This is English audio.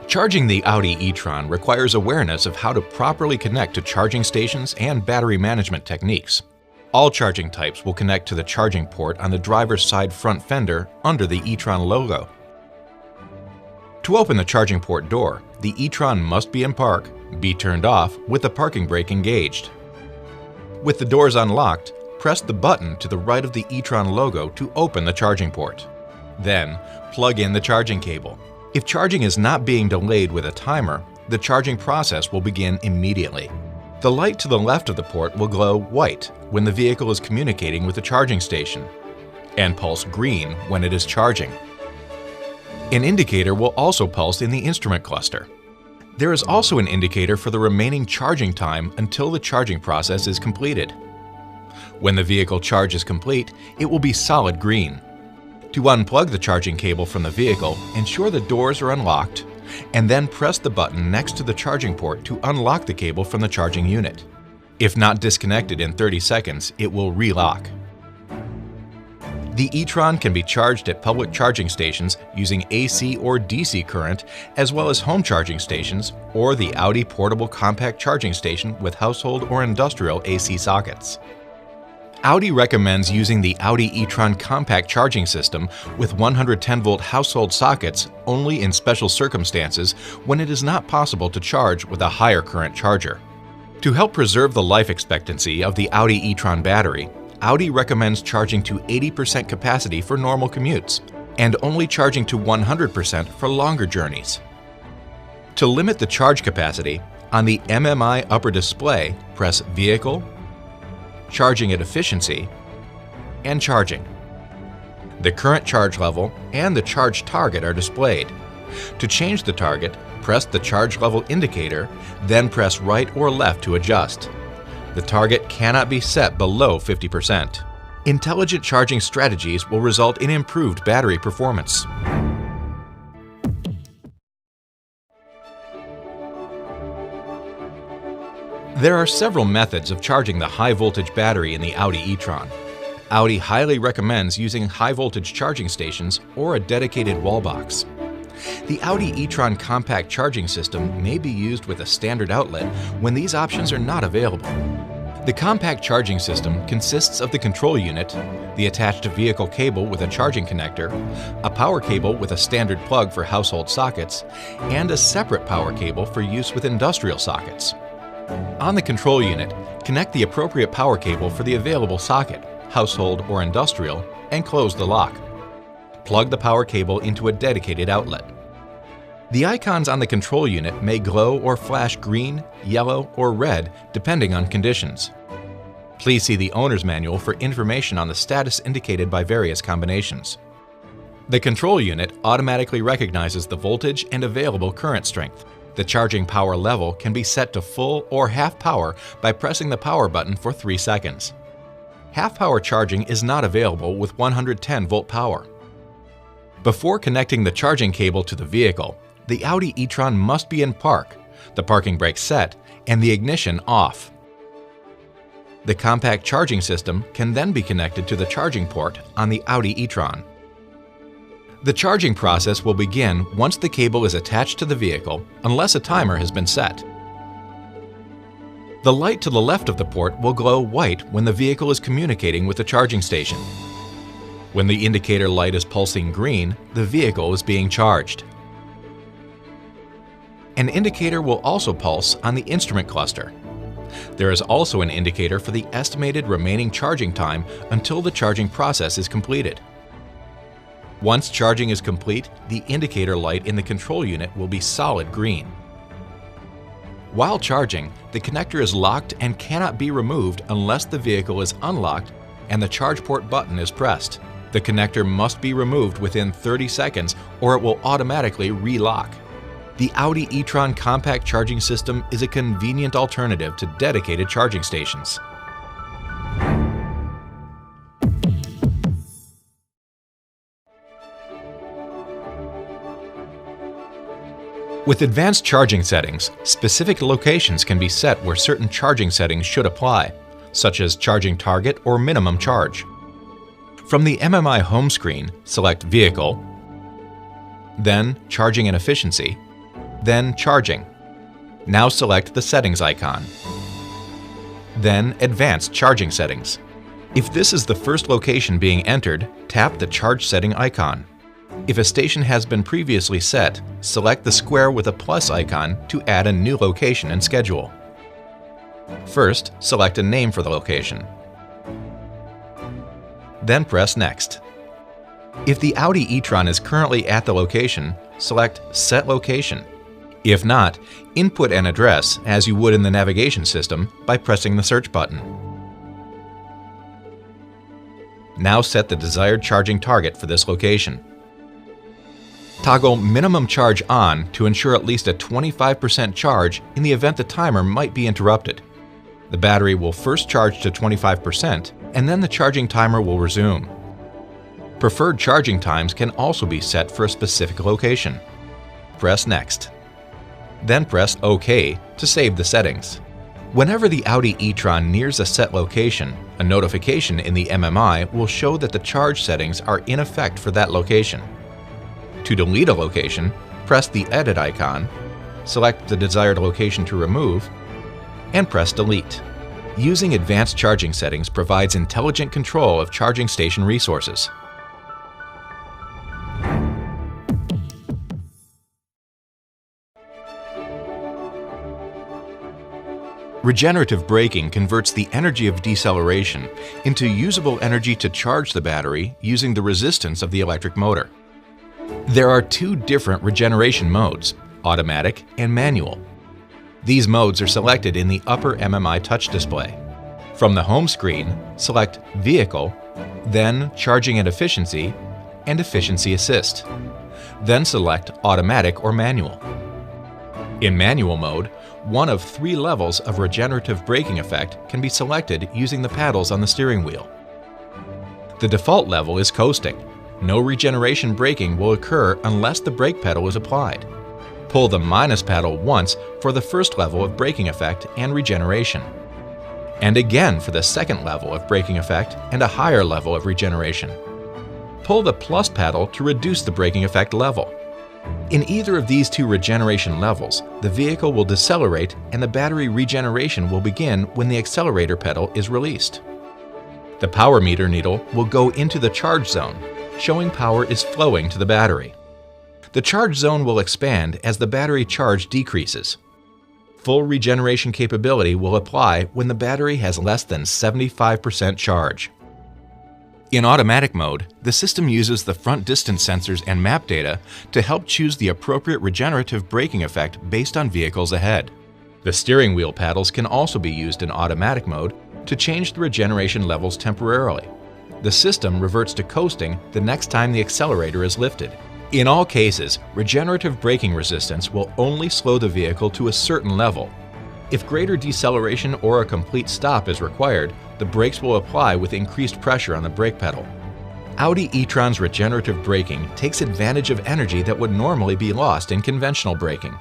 Charging the Audi e-tron requires awareness of how to properly connect to charging stations and battery management techniques. All charging types will connect to the charging port on the driver's side front fender under the e-tron logo. To open the charging port door, the e-tron must be in park, be turned off with the parking brake engaged. With the doors unlocked, press the button to the right of the e-tron logo to open the charging port. Then, plug in the charging cable. If charging is not being delayed with a timer, the charging process will begin immediately. The light to the left of the port will glow white when the vehicle is communicating with the charging station, and pulse green when it is charging. An indicator will also pulse in the instrument cluster. There is also an indicator for the remaining charging time until the charging process is completed. When the vehicle charge is complete, it will be solid green. To unplug the charging cable from the vehicle, ensure the doors are unlocked, and then press the button next to the charging port to unlock the cable from the charging unit. If not disconnected in 30 seconds, it will relock. The e-tron can be charged at public charging stations using AC or DC current, as well as home charging stations or the Audi portable compact charging station with household or industrial AC sockets. Audi recommends using the Audi e-tron compact charging system with 110-volt household sockets only in special circumstances when it is not possible to charge with a higher current charger. To help preserve the life expectancy of the Audi e-tron battery, Audi recommends charging to 80% capacity for normal commutes and only charging to 100% for longer journeys. To limit the charge capacity, on the MMI upper display, press Vehicle, Charging at Efficiency, and Charging. The current charge level and the charge target are displayed. To change the target, press the charge level indicator, then press right or left to adjust. The target cannot be set below 50%. Intelligent charging strategies will result in improved battery performance. There are several methods of charging the high-voltage battery in the Audi e-tron. Audi highly recommends using high-voltage charging stations or a dedicated wall box. The Audi e-tron compact charging system may be used with a standard outlet when these options are not available. The compact charging system consists of the control unit, the attached vehicle cable with a charging connector, a power cable with a standard plug for household sockets, and a separate power cable for use with industrial sockets. On the control unit, connect the appropriate power cable for the available socket, household or industrial, and close the lock. Plug the power cable into a dedicated outlet. The icons on the control unit may glow or flash green, yellow, or red depending on conditions. Please see the owner's manual for information on the status indicated by various combinations. The control unit automatically recognizes the voltage and available current strength. The charging power level can be set to full or half power by pressing the power button for 3 seconds. Half power charging is not available with 110-volt power. Before connecting the charging cable to the vehicle, the Audi e-tron must be in park, the parking brake set, and the ignition off. The compact charging system can then be connected to the charging port on the Audi e-tron. The charging process will begin once the cable is attached to the vehicle, unless a timer has been set. The light to the left of the port will glow white when the vehicle is communicating with the charging station. When the indicator light is pulsing green, the vehicle is being charged. An indicator will also pulse on the instrument cluster. There is also an indicator for the estimated remaining charging time until the charging process is completed. Once charging is complete, the indicator light in the control unit will be solid green. While charging, the connector is locked and cannot be removed unless the vehicle is unlocked and the charge port button is pressed. The connector must be removed within 30 seconds or it will automatically relock. The Audi e-tron compact charging system is a convenient alternative to dedicated charging stations. With advanced charging settings, specific locations can be set where certain charging settings should apply, such as charging target or minimum charge. From the MMI home screen, select Vehicle, then Charging and Efficiency, then Charging. Now select the Settings icon. Then Advanced Charging Settings. If this is the first location being entered, tap the Charge Setting icon. If a station has been previously set, select the square with a plus icon to add a new location and schedule. First, select a name for the location. Then press Next. If the Audi e-tron is currently at the location, select Set Location. If not, input an address as you would in the navigation system by pressing the search button. Now set the desired charging target for this location. Toggle Minimum Charge On to ensure at least a 25% charge in the event the timer might be interrupted. The battery will first charge to 25% and then the charging timer will resume. Preferred charging times can also be set for a specific location. Press Next. Then press OK to save the settings. Whenever the Audi e-tron nears a set location, a notification in the MMI will show that the charge settings are in effect for that location. To delete a location, press the Edit icon, select the desired location to remove, and press Delete. Using advanced charging settings provides intelligent control of charging station resources. Regenerative braking converts the energy of deceleration into usable energy to charge the battery using the resistance of the electric motor. There are two different regeneration modes, automatic and manual. These modes are selected in the upper MMI touch display. From the home screen, select Vehicle, then Charging and Efficiency, and Efficiency Assist. Then select Automatic or Manual. In manual mode, one of 3 levels of regenerative braking effect can be selected using the paddles on the steering wheel. The default level is coasting. No regeneration braking will occur unless the brake pedal is applied. Pull the minus paddle once for the first level of braking effect and regeneration, and again for the second level of braking effect and a higher level of regeneration. Pull the plus paddle to reduce the braking effect level. In either of these 2 regeneration levels, the vehicle will decelerate and the battery regeneration will begin when the accelerator pedal is released. The power meter needle will go into the charge zone, showing power is flowing to the battery. The charge zone will expand as the battery charge decreases. Full regeneration capability will apply when the battery has less than 75% charge. In automatic mode, the system uses the front distance sensors and map data to help choose the appropriate regenerative braking effect based on vehicles ahead. The steering wheel paddles can also be used in automatic mode to change the regeneration levels temporarily. The system reverts to coasting the next time the accelerator is lifted. In all cases, regenerative braking resistance will only slow the vehicle to a certain level. If greater deceleration or a complete stop is required, the brakes will apply with increased pressure on the brake pedal. Audi e-tron's regenerative braking takes advantage of energy that would normally be lost in conventional braking.